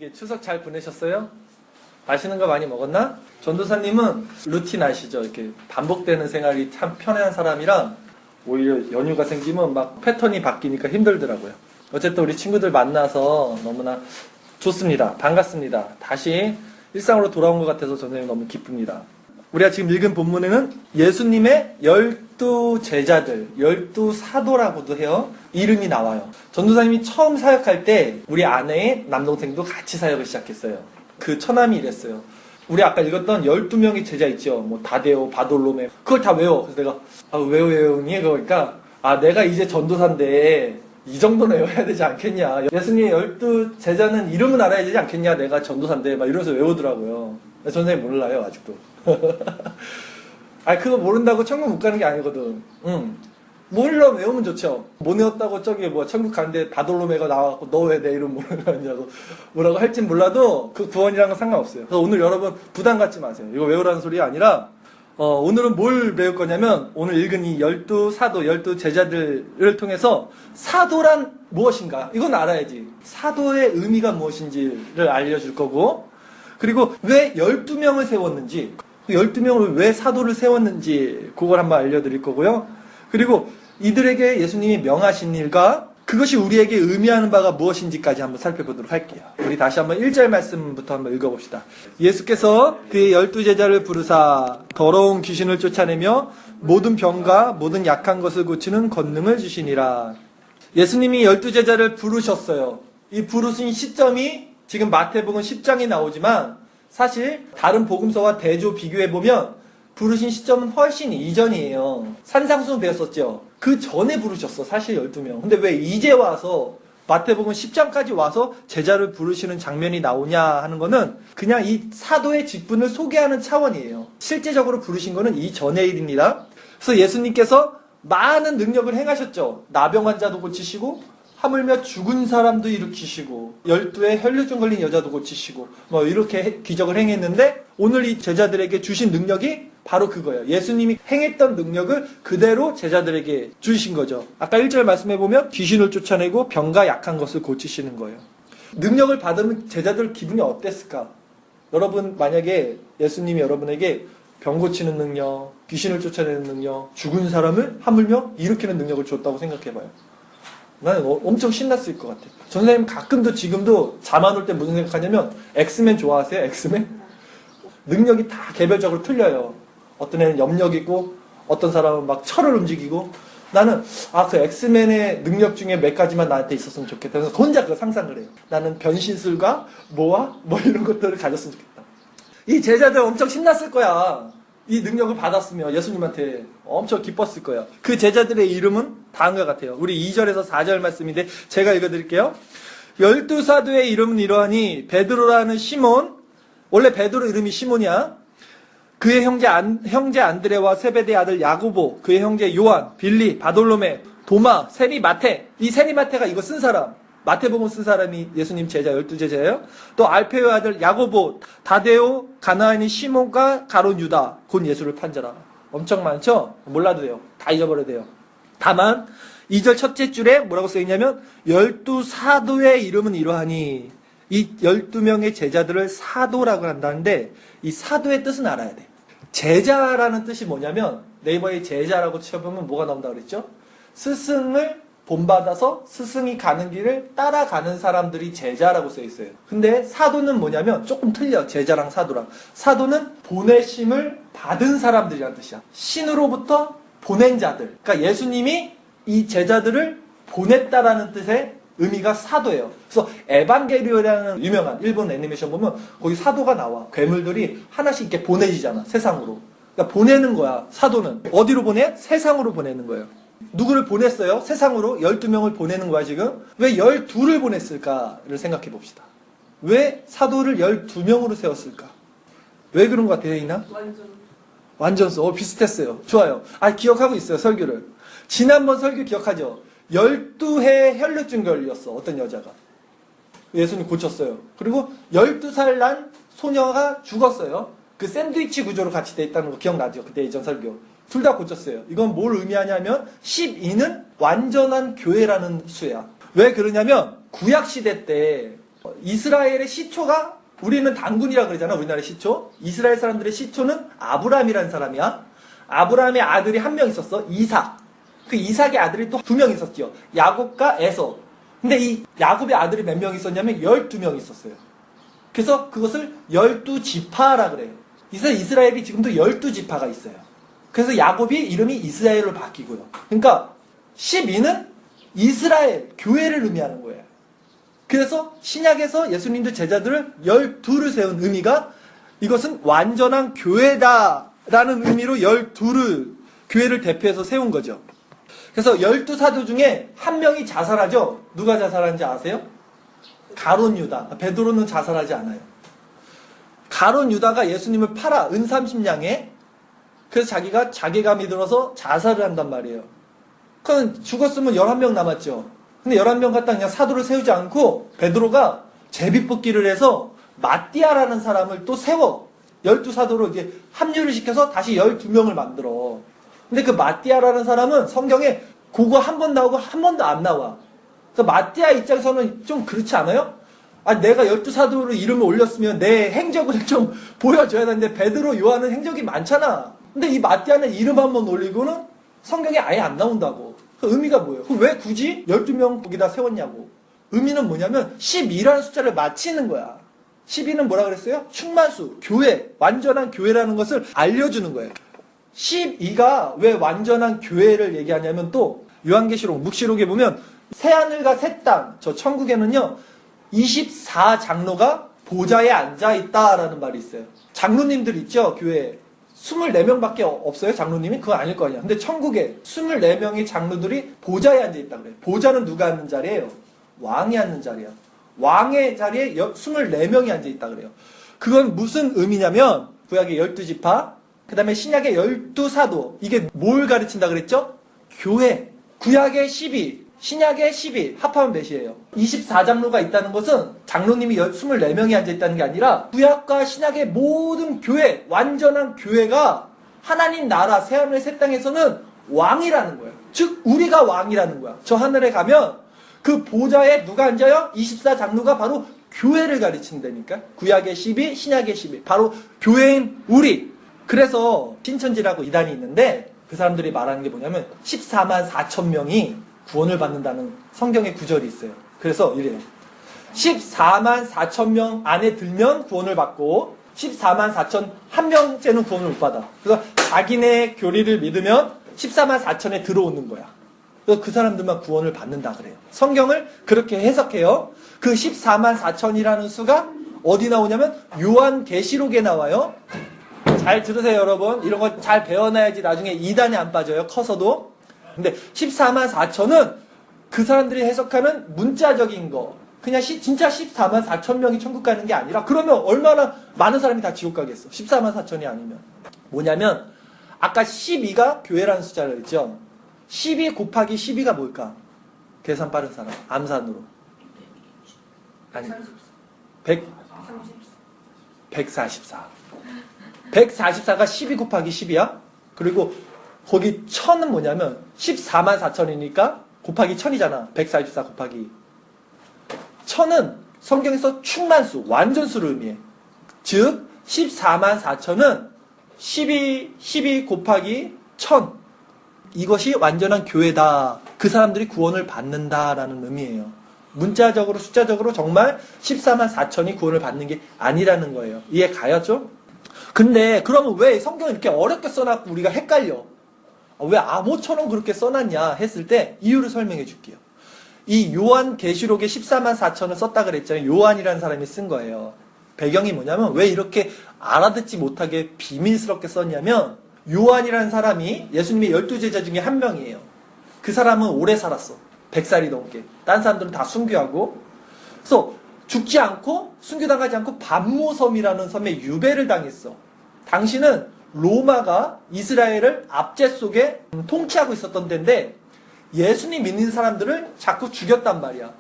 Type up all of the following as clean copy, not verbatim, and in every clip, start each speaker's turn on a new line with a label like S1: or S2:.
S1: 어떻게 추석 잘 보내셨어요? 맛있는 거 많이 먹었나? 전도사님은 루틴 아시죠? 이렇게 반복되는 생활이 참 편한 사람이라 오히려 연휴가 생기면 막 패턴이 바뀌니까 힘들더라고요. 어쨌든 우리 친구들 만나서 너무나 좋습니다. 반갑습니다. 다시 일상으로 돌아온 것 같아서 저는 너무 기쁩니다. 우리가 지금 읽은 본문에는 예수님의 12제자들, 12사도라고도 해요. 이름이 나와요. 전도사님이 처음 사역할 때 우리 아내의 남동생도 같이 사역을 시작했어요. 그 처남이 이랬어요. 우리 아까 읽었던 12명의 제자 있죠. 뭐 다데오, 바돌로메. 그걸 다 외워. 그래서 내가 왜 외우니? 그러니까 내가 이제 전도사인데 이 정도는 외워야 되지 않겠냐. 예수님의 12제자는 이름은 알아야 되지 않겠냐. 내가 전도사인데 막 이러면서 외우더라고요. 전도사님 몰라요 아직도. 그거 모른다고 천국 못 가는 게 아니거든. 몰라 외우면 좋죠. 못 외웠다고 저기 천국 가는데 바돌로메가 나와갖고 너 왜 내 이름 모르냐고 뭐라고 할진 몰라도 그 구원이랑은 상관없어요. 그래서 오늘 여러분 부담 갖지 마세요. 이거 외우라는 소리 아니라 오늘은 뭘 배울 거냐면 오늘 읽은 이 12사도, 12제자들을 통해서 사도란 무엇인가 이건 알아야지. 사도의 의미가 무엇인지를 알려줄 거고, 그리고 왜 12명을 세웠는지, 12명을 왜 사도를 세웠는지 그걸 한번 알려드릴 거고요. 그리고 이들에게 예수님이 명하신 일과 그것이 우리에게 의미하는 바가 무엇인지까지 한번 살펴보도록 할게요. 우리 다시 한번 1절 말씀부터 한번 읽어봅시다. 예수께서 그의 12제자를 부르사 더러운 귀신을 쫓아내며 모든 병과 모든 약한 것을 고치는 권능을 주시니라. 예수님이 12제자를 부르셨어요. 이 부르신 시점이 지금 마태복음 10장에 나오지만 사실 다른 복음서와 대조 비교해보면 부르신 시점은 훨씬 이전이에요. 산상수훈 배웠었죠. 그 전에 부르셨어, 사실 12명. 근데 왜 이제 와서 마태복음 10장까지 와서 제자를 부르시는 장면이 나오냐 하는 거는 그냥 이 사도의 직분을 소개하는 차원이에요. 실제적으로 부르신 거는 이전의 일입니다. 그래서 예수님께서 많은 능력을 행하셨죠. 나병 환자도 고치시고 하물며 죽은 사람도 일으키시고 12에 혈류증 걸린 여자도 고치시고 이렇게 기적을 행했는데 오늘 이 제자들에게 주신 능력이 바로 그거예요. 예수님이 행했던 능력을 그대로 제자들에게 주신 거죠. 아까 1절 말씀해보면 귀신을 쫓아내고 병과 약한 것을 고치시는 거예요. 능력을 받으면 제자들 기분이 어땠을까? 여러분 만약에 예수님이 여러분에게 병 고치는 능력, 귀신을 쫓아내는 능력, 죽은 사람을 하물며 일으키는 능력을 줬다고 생각해봐요. 나는 엄청 신났을 것 같아. 전사님 가끔도 지금도 잠 안 올 때 무슨 생각하냐면 엑스맨 좋아하세요? 엑스맨? 능력이 다 개별적으로 틀려요. 어떤 애는 염력이고 어떤 사람은 막 철을 움직이고 나는 그 엑스맨의 능력 중에 몇 가지만 나한테 있었으면 좋겠다. 그래서 혼자 그거 상상을 해요. 나는 변신술과 이런 것들을 가졌으면 좋겠다. 이 제자들 엄청 신났을 거야. 이 능력을 받았으면 예수님한테 엄청 기뻤을 거야. 그 제자들의 이름은 다음과 같아요. 우리 2절에서 4절 말씀인데 제가 읽어드릴게요. 12사도의 이름은 이러하니 베드로라는 시몬, 원래 베드로 이름이 시몬이야. 그의 형제 안드레와 세베대의 아들 야고보, 그의 형제 요한, 빌리, 바돌로메, 도마, 세리마테. 이 세리마테가 이거 쓴 사람. 마태복음 쓴 사람이 예수님 제자 12제자예요. 또 알페오의 아들 야고보, 다데오, 가나안의 시몬과 가룟 유다, 곧 예수를 판자라. 엄청 많죠? 몰라도 돼요. 다 잊어버려도 돼요. 다만 2절 첫째 줄에 뭐라고 써있냐면 12사도의 이름은 이러하니, 이 12명의 제자들을 사도라고 한다는데 이 사도의 뜻은 알아야 돼. 제자라는 뜻이 뭐냐면 네이버에 제자라고 쳐보면 뭐가 나온다고 그랬죠? 스승을 본받아서 스승이 가는 길을 따라가는 사람들이 제자라고 써있어요. 근데 사도는 뭐냐면 조금 틀려. 제자랑 사도랑. 사도는 보내심을 받은 사람들이란 뜻이야. 신으로부터 보낸 자들. 그러니까 예수님이 이 제자들을 보냈다라는 뜻의 의미가 사도예요. 그래서 에반게리오라는 유명한 일본 애니메이션 보면 거기 사도가 나와. 괴물들이 하나씩 이렇게 보내지잖아. 세상으로. 그러니까 보내는 거야. 사도는. 어디로 보내? 세상으로 보내는 거예요. 누구를 보냈어요? 세상으로 12명을 보내는 거야 지금. 왜 12를 보냈을까를 생각해 봅시다. 왜 사도를 12명으로 세웠을까? 왜 그런 것 같아요, 이나? 완전수. 비슷했어요. 좋아요. 기억하고 있어요, 설교를. 지난번 설교 기억하죠? 12해 혈류증 걸렸어, 어떤 여자가. 예수님 고쳤어요. 그리고 12살 난 소녀가 죽었어요. 그 샌드위치 구조로 같이 돼 있다는 거 기억나죠? 그때 이전 설교. 둘 다 고쳤어요. 이건 뭘 의미하냐면 12는 완전한 교회라는 수야. 왜 그러냐면 구약시대 때 이스라엘의 시초가 우리는 단군이라 그러잖아. 우리나라의 시초. 이스라엘 사람들의 시초는 아브라함이라는 사람이야. 아브라함의 아들이 한 명 있었어. 이삭. 그 이삭의 아들이 또 2명 있었죠. 야곱과 에서. 근데 이 야곱의 아들이 몇 명 있었냐면 12명 있었어요. 그래서 그것을 12지파라 그래요. 이스라엘이 지금도 12지파가 있어요. 그래서 야곱이 이름이 이스라엘로 바뀌고요. 그러니까 12는 이스라엘, 교회를 의미하는 거예요. 그래서 신약에서 예수님도 제자들을 12를 세운 의미가 이것은 완전한 교회다라는 의미로 12를 교회를 대표해서 세운 거죠. 그래서 12사도 중에 한 명이 자살하죠. 누가 자살한지 아세요? 가룟 유다. 베드로는 자살하지 않아요. 가룟 유다가 예수님을 팔아 은 30냥에 그래서 자기가 자괴감이 들어서 자살을 한단 말이에요. 그럼 죽었으면 11명 남았죠. 근데 11명 갖다 그냥 사도를 세우지 않고 베드로가 제비뽑기를 해서 마띠아라는 사람을 또 세워. 12사도로 이제 합류를 시켜서 다시 12명을 만들어. 근데 그 마띠아라는 사람은 성경에 그거 한 번 나오고 한 번도 안 나와. 그래서 마띠아 입장에서는 좀 그렇지 않아요? 아, 내가 12사도로 이름을 올렸으면 내 행적을 좀 보여줘야 되는데 베드로, 요한은 행적이 많잖아. 근데 이 마띠아는 이름 한 번 올리고는 성경에 아예 안 나온다고. 그 의미가 뭐예요? 왜 굳이 12명 거기다 세웠냐고. 의미는 뭐냐면 12라는 숫자를 맞히는 거야. 12는 뭐라 그랬어요? 충만수, 교회, 완전한 교회라는 것을 알려주는 거예요. 12가 왜 완전한 교회를 얘기하냐면 또 요한계시록, 묵시록에 보면 새하늘과 새 땅, 저 천국에는요 24장로가 보좌에 앉아있다라는 말이 있어요. 장로님들 있죠? 교회에 24명밖에 없어요? 장로님이? 그건 아닐 거 아니야. 근데 천국에 24명의 장로들이 보좌에 앉아있다 그래요. 보좌는 누가 앉는 자리예요? 왕이 앉는 자리야. 왕의 자리에 24명이 앉아있다 그래요. 그건 무슨 의미냐면 구약의 12지파, 그 다음에 신약의 12사도, 이게 뭘 가르친다 그랬죠? 교회. 구약의 12, 신약의 12, 합하면 몇이에요? 24장로가 있다는 것은 장로님이 24명이 앉아있다는 게 아니라 구약과 신약의 모든 교회, 완전한 교회가 하나님 나라 새하늘 새 땅에서는 왕이라는 거예요. 즉 우리가 왕이라는 거야. 저 하늘에 가면 그 보좌에 누가 앉아요? 24장로가 바로 교회를 가르친다니까. 구약의 12, 신약의 12, 바로 교회인 우리. 그래서 신천지라고 이단이 있는데 그 사람들이 말하는 게 뭐냐면 14만 4천 명이 구원을 받는다는 성경의 구절이 있어요. 그래서 이래요. 14만 4천 명 안에 들면 구원을 받고 14만 4천 한 명째는 구원을 못 받아. 그래서 자기네 교리를 믿으면 14만 4천에 들어오는 거야. 그래서 그 사람들만 구원을 받는다 그래요. 성경을 그렇게 해석해요. 그 14만 4천이라는 수가 어디 나오냐면 요한계시록에 나와요. 잘 들으세요 여러분. 이런 거 잘 배워놔야지 나중에 이단에 안 빠져요. 커서도. 근데 14만 4천은 그 사람들이 해석하는 문자적인 거. 그냥 진짜 14만 4천 명이 천국 가는 게 아니라 그러면 얼마나 많은 사람이 다 지옥 가겠어. 14만 4천이 아니면. 뭐냐면 아까 12가 교회라는 숫자를 했죠. 12 곱하기 12가 뭘까? 계산 빠른 사람. 암산으로. 아니. 144. 144가 12 곱하기 10이야. 그리고 거기 1000은 뭐냐면 14만 4천이니까 곱하기 1000이잖아. 144 곱하기. 1000은 성경에서 충만수, 완전수를 의미해. 즉 14만 4천은 12 곱하기 1000. 이것이 완전한 교회다. 그 사람들이 구원을 받는다라는 의미예요. 문자적으로 숫자적으로 정말 14만 4천이 구원을 받는 게 아니라는 거예요. 이해 가였죠? 근데 그러면 왜 성경을 이렇게 어렵게 써놨고 우리가 헷갈려? 왜 암호처럼 그렇게 써놨냐 했을 때 이유를 설명해 줄게요. 이 요한계시록에 14만 4천을 썼다 그랬잖아요. 요한이라는 사람이 쓴 거예요. 배경이 뭐냐면 왜 이렇게 알아듣지 못하게 비밀스럽게 썼냐면 요한이라는 사람이 예수님의 12제자 중에 한 명이에요. 그 사람은 오래 살았어. 100살이 넘게. 딴 사람들은 다 순교하고. 그래서 죽지 않고 순교당하지 않고 반모섬이라는 섬에 유배를 당했어. 당시는 로마가 이스라엘을 압제 속에 통치하고 있었던 데인데 예수님 믿는 사람들을 자꾸 죽였단 말이야.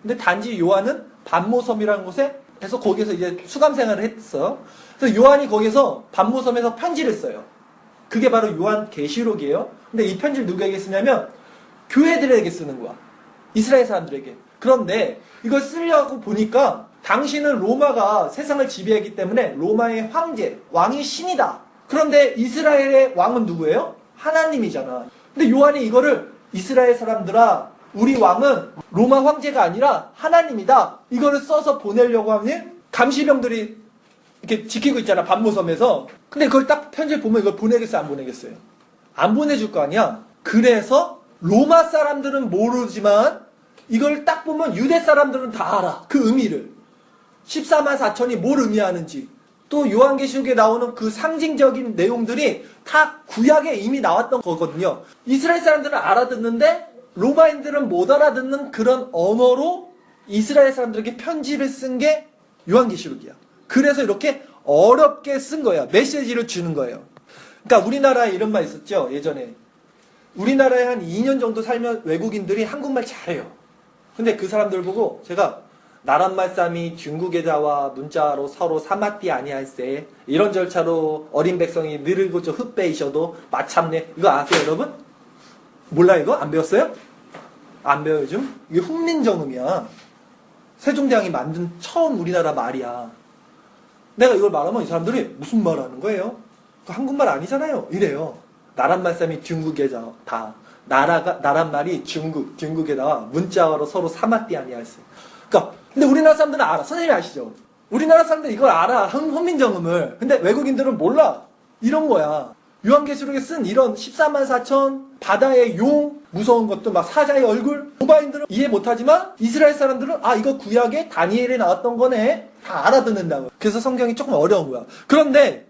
S1: 근데 단지 요한은 반모섬이라는 곳에 해서 거기서 이제 수감 생활을 했어. 그래서 요한이 거기서 반모섬에서 편지를 써요. 그게 바로 요한계시록이에요. 근데 이 편지를 누구에게 쓰냐면 교회들에게 쓰는 거야. 이스라엘 사람들에게. 그런데 이걸 쓰려고 보니까 당신은 로마가 세상을 지배하기 때문에 로마의 황제, 왕이 신이다. 그런데 이스라엘의 왕은 누구예요? 하나님이잖아. 근데 요한이 이거를 이스라엘 사람들아, 우리 왕은 로마 황제가 아니라 하나님이다. 이거를 써서 보내려고 하면 감시병들이 이렇게 지키고 있잖아, 반모섬에서. 근데 그걸 딱 편지를 보면 이걸 보내겠어요, 안 보내겠어요? 안 보내줄 거 아니야? 그래서 로마 사람들은 모르지만 이걸 딱 보면 유대 사람들은 다 알아. 그 의미를. 14만 4천이 뭘 의미하는지. 또 요한계시록에 나오는 그 상징적인 내용들이 다 구약에 이미 나왔던 거거든요. 이스라엘 사람들은 알아듣는데 로마인들은 못 알아듣는 그런 언어로 이스라엘 사람들에게 편지를 쓴 게 요한계시록이야. 그래서 이렇게 어렵게 쓴 거야. 메시지를 주는 거예요. 그러니까 우리나라에 이런 말 있었죠, 예전에. 우리나라에 한 2년 정도 살면 외국인들이 한국말 잘해요. 근데 그 사람들 보고 제가 나란 말씀이 중국에다와 문자로 서로 사마띠 아니할세, 이런 절차로 어린 백성이 느르고저 흡배이셔도 마참내, 이거 아세요 여러분? 몰라 이거? 안 배웠어요? 안 배워요 요즘? 이게 훈민정음이야. 세종대왕이 만든 처음 우리나라 말이야. 내가 이걸 말하면 이 사람들이 무슨 말 하는 거예요? 그 한국말 아니잖아요. 이래요. 나란 말씀이 중국에다 다. 나란 말이 중국에다가 문자로 서로 사마띠 아니할세. 그러니까 근데 우리나라 사람들은 알아. 선생님이 아시죠? 우리나라 사람들 이걸 알아. 훈민정음을. 근데 외국인들은 몰라. 이런 거야. 요한계시록에 쓴 이런 14만 4천 바다의 용, 무서운 것도 막 사자의 얼굴, 로마인들은 이해 못하지만 이스라엘 사람들은 아 이거 구약에 다니엘에 나왔던 거네. 다 알아듣는다고. 그래서 성경이 조금 어려운 거야. 그런데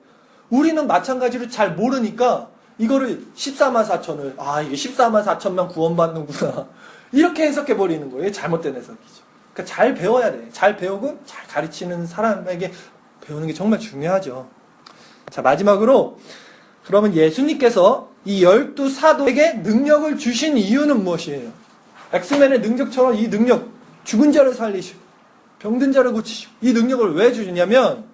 S1: 우리는 마찬가지로 잘 모르니까 이거를 14만 4천을 아 이게 14만 4천만 구원받는구나. 이렇게 해석해버리는 거예요. 잘못된 해석이죠. 그러니까 잘 배워야 돼. 잘 배우고 잘 가르치는 사람에게 배우는 게 정말 중요하죠. 자, 마지막으로 그러면 예수님께서 이 12사도에게 능력을 주신 이유는 무엇이에요? 엑스맨의 능력처럼 이 능력, 죽은 자를 살리시고 병든 자를 고치시고 이 능력을 왜 주시냐면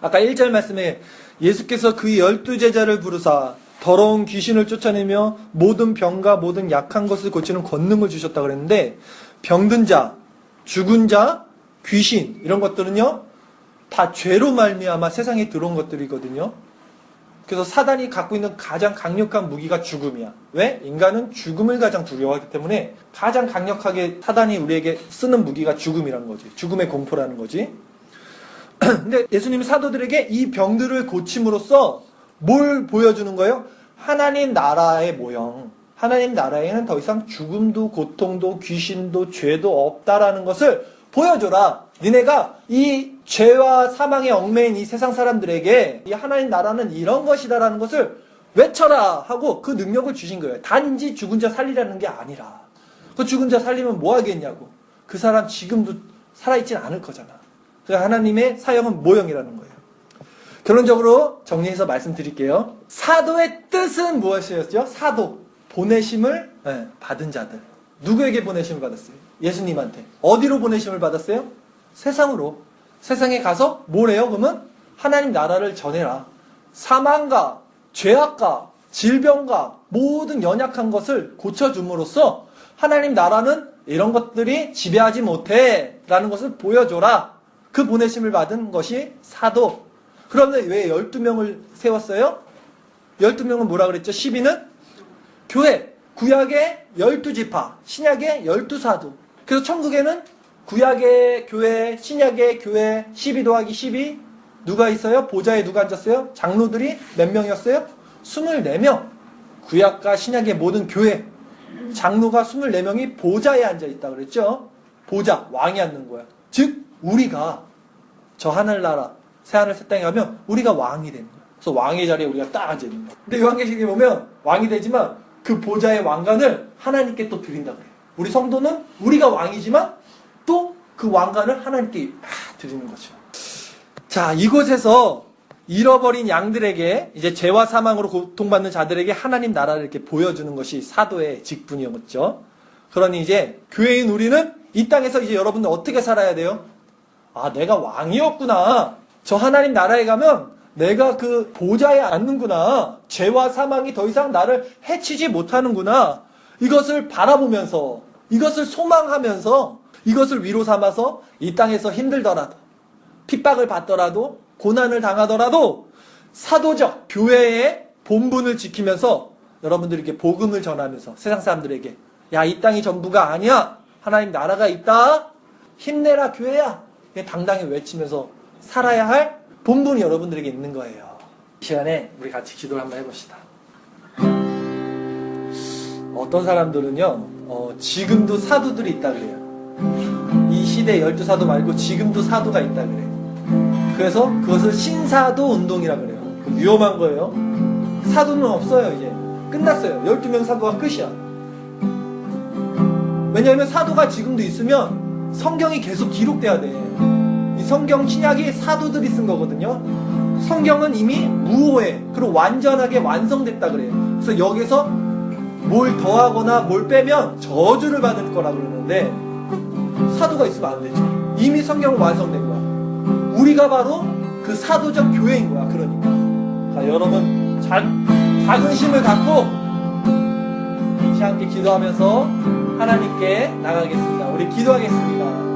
S1: 아까 1절 말씀에 예수께서 그 12제자를 부르사 더러운 귀신을 쫓아내며 모든 병과 모든 약한 것을 고치는 권능을 주셨다고 그랬는데 병든 자, 죽은 자, 귀신 이런 것들은요 다 죄로 말미암아 세상에 들어온 것들이거든요. 그래서 사단이 갖고 있는 가장 강력한 무기가 죽음이야. 왜? 인간은 죽음을 가장 두려워하기 때문에 가장 강력하게 사단이 우리에게 쓰는 무기가 죽음이라는 거지. 죽음의 공포라는 거지. 근데 예수님이 사도들에게 이 병들을 고침으로써 뭘 보여주는 거예요? 하나님 나라의 모형. 하나님 나라에는 더 이상 죽음도 고통도 귀신도 죄도 없다라는 것을 보여줘라. 니네가 이 죄와 사망에 얽매인 이 세상 사람들에게 이 하나님 나라는 이런 것이다라는 것을 외쳐라 하고 그 능력을 주신 거예요. 단지 죽은 자 살리라는 게 아니라. 그 죽은 자 살리면 뭐 하겠냐고. 그 사람 지금도 살아있진 않을 거잖아. 그래서 하나님의 사역은 모형이라는 거예요. 결론적으로 정리해서 말씀드릴게요. 사도의 뜻은 무엇이었죠? 사도. 보내심을 받은 자들. 누구에게 보내심을 받았어요? 예수님한테. 어디로 보내심을 받았어요? 세상으로. 세상에 가서 뭘 해요? 그러면 하나님 나라를 전해라. 사망과 죄악과 질병과 모든 연약한 것을 고쳐줌으로써 하나님 나라는 이런 것들이 지배하지 못해 라는 것을 보여줘라. 그 보내심을 받은 것이 사도. 그런데 왜 12명을 세웠어요? 12명은 뭐라 그랬죠? 12는 교회. 구약의 12지파, 신약의 12사도. 그래서 천국에는 구약의 교회, 신약의 교회 12 더하기 12 누가 있어요? 보좌에 누가 앉았어요? 장로들이 몇 명이었어요? 24명. 구약과 신약의 모든 교회 장로가 24명이 보좌에 앉아있다 그랬죠. 보좌, 왕이 앉는 거야. 즉 우리가 저 하늘나라 새하늘 새 땅에 가면 우리가 왕이 되는 거야. 그래서 왕의 자리에 우리가 딱 앉아있는 거야. 근데 요한계시록에 보면 왕이 되지만 그 보좌의 왕관을 하나님께 또 드린다 그래요. 우리 성도는 우리가 왕이지만 또 그 왕관을 하나님께 드리는 거죠. 자, 이곳에서 잃어버린 양들에게 이제 죄와 사망으로 고통받는 자들에게 하나님 나라를 이렇게 보여주는 것이 사도의 직분이었죠. 그러니 이제 교회인 우리는 이 땅에서 이제 여러분들 어떻게 살아야 돼요? 아, 내가 왕이었구나. 저 하나님 나라에 가면 내가 그 보좌에 앉는구나. 죄와 사망이 더 이상 나를 해치지 못하는구나. 이것을 바라보면서, 이것을 소망하면서 이것을 위로 삼아서 이 땅에서 힘들더라도 핍박을 받더라도 고난을 당하더라도 사도적 교회의 본분을 지키면서 여러분들에게 복음을 전하면서 세상 사람들에게 야, 이 땅이 전부가 아니야. 하나님 나라가 있다. 힘내라 교회야. 당당히 외치면서 살아야 할 본분이 여러분들에게 있는 거예요. 이 시간에 우리 같이 기도를 한번 해봅시다. 어떤 사람들은요, 지금도 사도들이 있다 그래요. 이 시대 12사도 말고 지금도 사도가 있다 그래요. 그래서 그것을 신사도 운동이라 그래요. 위험한 거예요. 사도는 없어요, 이제. 끝났어요. 12명 사도가 끝이야. 왜냐하면 사도가 지금도 있으면 성경이 계속 기록돼야 돼. 이 성경 신약이 사도들이 쓴 거거든요. 성경은 이미 무효해. 그리고 완전하게 완성됐다 그래요. 그래서 여기서 뭘 더하거나 뭘 빼면 저주를 받을 거라 그러는데 사도가 있으면 안 되죠. 이미 성경은 완성된 거야. 우리가 바로 그 사도적 교회인 거야. 그러니까. 자, 여러분 작은 힘을 갖고 함께 기도하면서 하나님께 나가겠습니다. 우리 기도하겠습니다.